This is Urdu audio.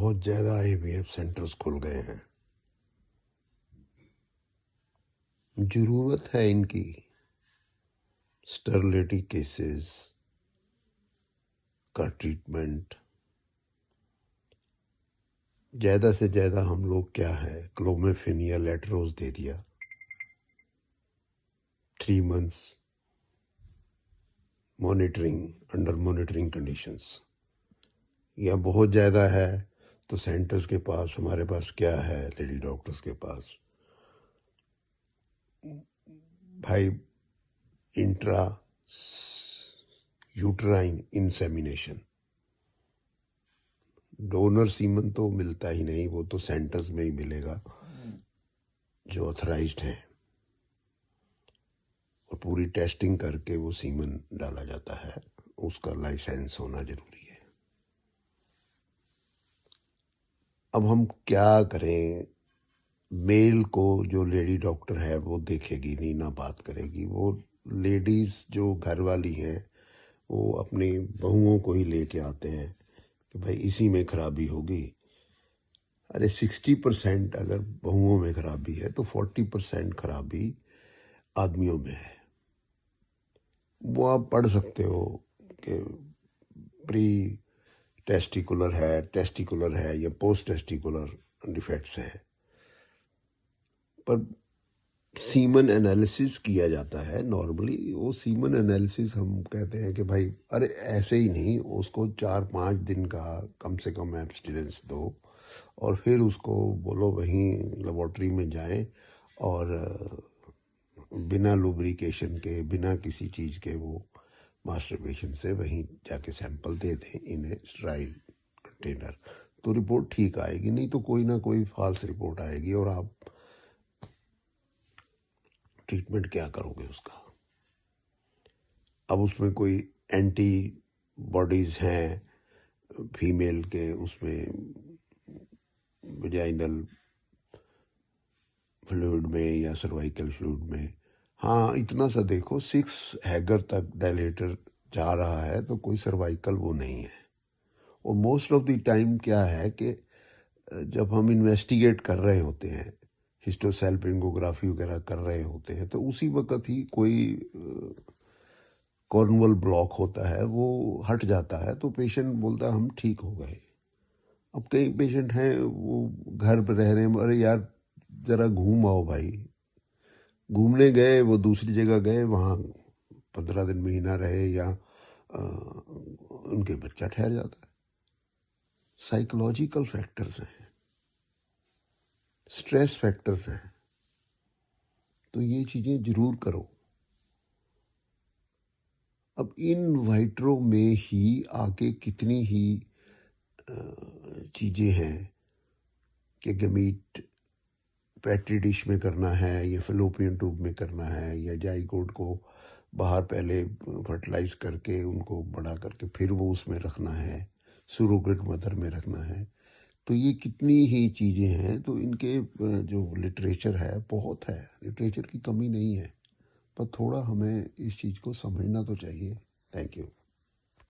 بہت زیادہ IVF سینٹرز کھل گئے ہیں. ضرورت ہے ان کی. اسٹرلٹی کیسز کا ٹریٹمنٹ زیادہ سے زیادہ ہم لوگ کیا ہے کلومیفین یا لیٹروز دے دیا 3 months انڈر مانیٹرنگ کنڈیشنز. یا بہت زیادہ ہے تو سینٹرز کے پاس ہمارے پاس کیا ہے لیڈی ڈاکٹرز کے پاس بھائی انٹرا یوٹرائن انسیمینیشن. ڈونر سیمن تو ملتا ہی نہیں، وہ تو سینٹرز میں ہی ملے گا جو آتھرائزڈ ہیں، اور پوری ٹیسٹنگ کر کے وہ سیمن ڈالا جاتا ہے. اس کا لائسنس ہونا ضروری ہے. اب ہم کیا کریں؟ میل کو جو لیڈی ڈاکٹر ہے وہ دیکھے گی نہیں، نہ بات کرے گی. وہ لیڈیز جو گھر والی ہیں وہ اپنی بہوؤں کو ہی لے کے آتے ہیں کہ بھائی اسی میں خرابی ہوگی. ارے 60% اگر بہوؤں میں خرابی ہے تو 40% خرابی آدمیوں میں ہے. وہ آپ پڑھ سکتے ہو کہ پری ٹیسٹیکولر ہے یا پوسٹ ٹیسٹیکولر ڈیفیکٹس ہیں. پر سیمن انالیسس کیا جاتا ہے نارملی. وہ سیمن انالیسس ہم کہتے ہیں کہ بھائی ارے ایسے ہی نہیں، اس کو 4-5 دن کا کم سے کم ایبسٹیننس دو، اور پھر اس کو بولو وہیں لیبارٹری میں جائیں اور بنا لوبریکیشن کے، بنا کسی چیز کے، وہ ماسٹربیشن سے وہیں جا کے سیمپل دے دیں ان اے اسٹرائل کنٹینر. تو رپورٹ ٹھیک آئے گی، نہیں تو کوئی نہ کوئی فالس رپورٹ آئے گی اور آپ ٹریٹمنٹ کیا کرو گے اس کا؟ اب اس میں کوئی اینٹی باڈیز ہیں فیمیل کے، اس میں ویجائنل فلوئڈ میں یا سروائکل فلوئڈ میں. ہاں اتنا سا دیکھو 6 ہیگر تک ڈائلیٹر جا رہا ہے تو کوئی سروائکل وہ نہیں ہے. اور موسٹ آف دی ٹائم کیا ہے کہ جب ہم انویسٹیگیٹ کر رہے ہوتے ہیں، ہسٹوسیلپنگوگرافی وغیرہ کر رہے ہوتے ہیں، تو اسی وقت ہی کوئی کارنول بلاک ہوتا ہے، وہ ہٹ جاتا ہے تو پیشنٹ بولتا ہے ہم ٹھیک ہو گئے. اب کئی پیشنٹ ہیں وہ گھر پہ رہ رہے ہیں، ارے یار ذرا گھوم آؤ بھائی. گھومنے گئے، وہ دوسری جگہ گئے، وہاں 15 دن مہینہ رہے یا ان کے بچہ ٹھہر جاتا ہے. سائیکولوجیکل فیکٹرز ہیں، سٹریس فیکٹرز ہیں. تو یہ چیزیں ضرور کرو. اب ان وائٹرو میں ہی آگے کتنی ہی چیزیں ہیں کہ گمیٹ پیٹری ڈش میں کرنا ہے یا فلوپین ٹوب میں کرنا ہے یا جائیگوٹ کو باہر پہلے فرٹیلائز کر کے ان کو بڑا کر کے پھر وہ اس میں رکھنا ہے، سروگیٹ مدر میں رکھنا ہے. تو یہ کتنی ہی چیزیں ہیں. تو ان کے جو لٹریچر ہے بہت ہے، لٹریچر کی کمی نہیں ہے، پر تھوڑا ہمیں اس چیز کو سمجھنا تو چاہیے. Thank you.